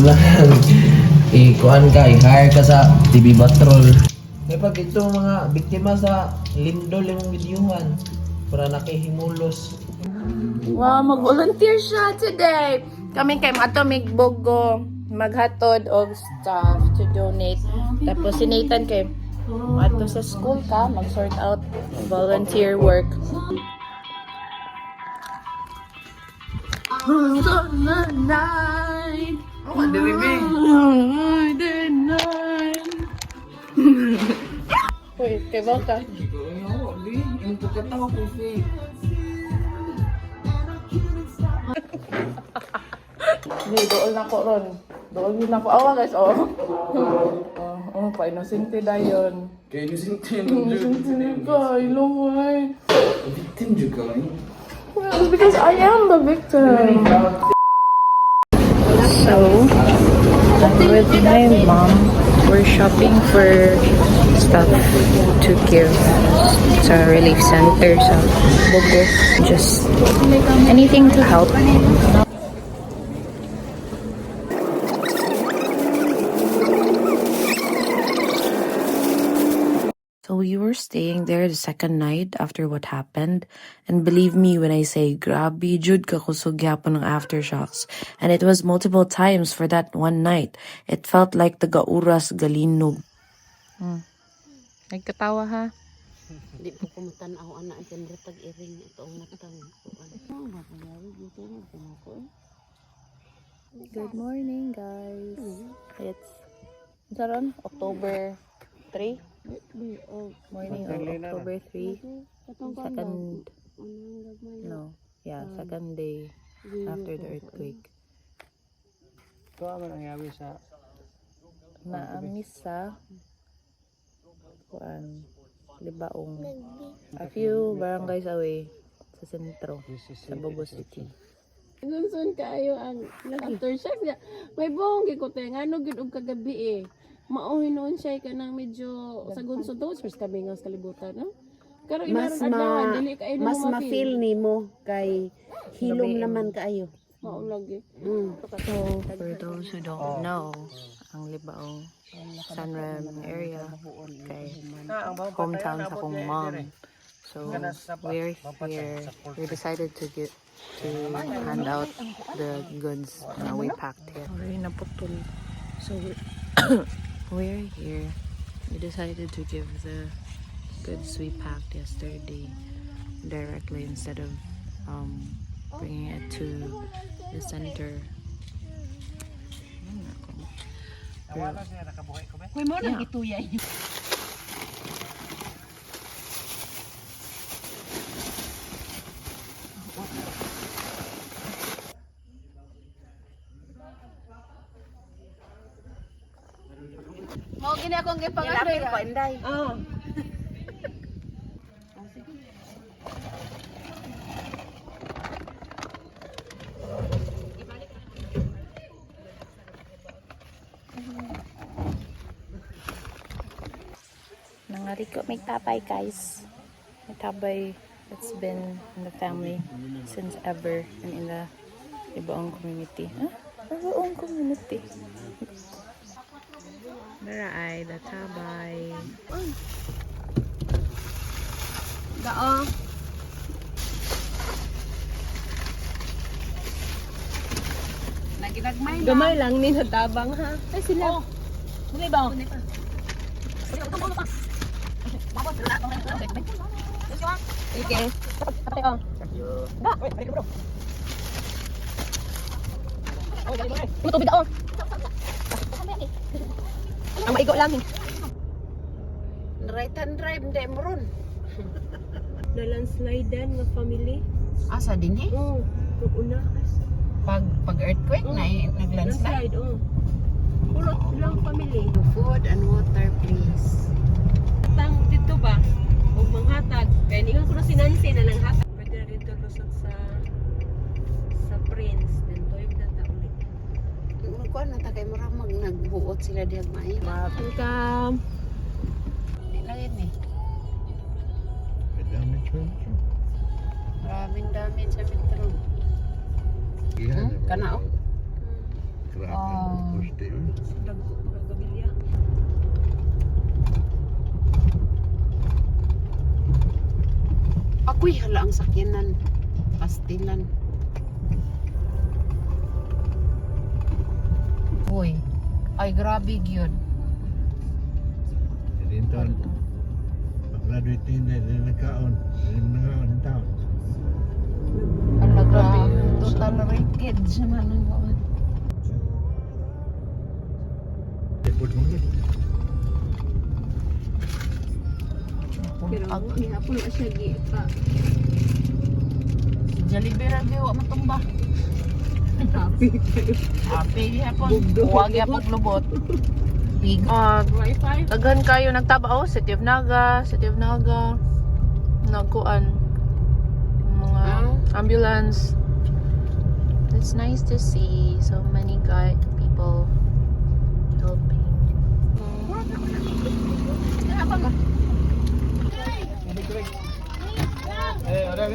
kulang ikuan ka, i-hire ka sa TV Patrol. Kaya pag ito mga biktima sa lindol yung videohan para nakihimulos. Wow, mag-volunteer siya today. Kami kay Atomig Bogo maghatod of stuff to donate. Tapos si Nathan kay ato sa school ka mag-sort out volunteer work. Oh, diri mi. Uy, kay Volta. Yung pagkatawa ko si Hindi, dool na ko ron. Dool yun na ko. Awa guys, oh. Pa inosente dayon. kay Inosente Inosente ka, ilungay. victim juga ni. Well, because I am the victim. So, I'm with my mom. We're shopping for stuff to give sa relief center sa Bogo. Just anything to help. So we were staying there the second night after what happened. And believe me when I say, grabe jud ka kusog gyapon ng aftershocks. And it was multiple times for that one night. It felt like taga-uras galinog. Nagkatawa ha? Di po kumutanaw anak dyan retag iring itong matang. Good morning guys. It's Saron, October 3? Morning of October 3. Second, no, yeah, second day after the earthquake. Ito ang nangyari sa Naamis sa kuan Libaong. A few barangays away sa sentro sa Bogo City. Gunson kayo ang aftershock niya. May buong gikote nga no gid og kagabi eh. Mauhin noon siya ka nang medyo sa gunson to first kami nga sa kalibutan no. Pero dili kayo mas ma-feel nimo kay hilom naman kaayo. mao lagi. So, for those who don't know, ang Libaong Sanram area kay hometown sa akong mom. So, we're here. We decided to hand out the goods na we packed here. So, we're here. We decided to give the goods we packed yesterday directly instead of bringing it to the center. Hoy mo nang ituyay. Mo gini akong gipangadoy pa inday. Oo. Nangariko may tabay guys. May tabay that's been in the family since ever and in the Libaong community. Libaong community. Dara ay the tabay. Dao. Naginagmay na. Gamay lang ni sa tabang ha. Ay sila. Oh. Muli ba? Okay. Ate oh. Da. Ito tubig daw. Ang maigo lang. Right hand drive hindi mo ron. Nalandslidean nga family. Asa din eh? Oo. Una. Pag earthquake na naglandslide. Landslide. Oo. Puro lang family. Food and water please. Tang dito ba? O manghatag. Kaya ningon ko na si Nancy na lang hatag. Pwede na dito lusot sa Prince. Then toyog na ta ulit. Kuan na ta kay maramag nagbuot sila diha may. Welcome. Di lang yun eh. Maraming damage sa metro. Kana oh. Ako'y hala ang sakyanan. Pastilan. Uy. Ay, grabe yun. Dito, pag-graduate din na nagkaon. Nagkaon taon. Alaga, total rated siya man ang gawin. Tipod mo gid. Pero hihapon na siya pa. Jollibee ra gyud matumba. Happy kayo. Happy hapon. Huwag yapon lubot. Big. Wi-Fi. Daghan kayo nagtabao, City of Naga, nagkuan mga ambulance. It's nice to see so many people helping. Eh, ora.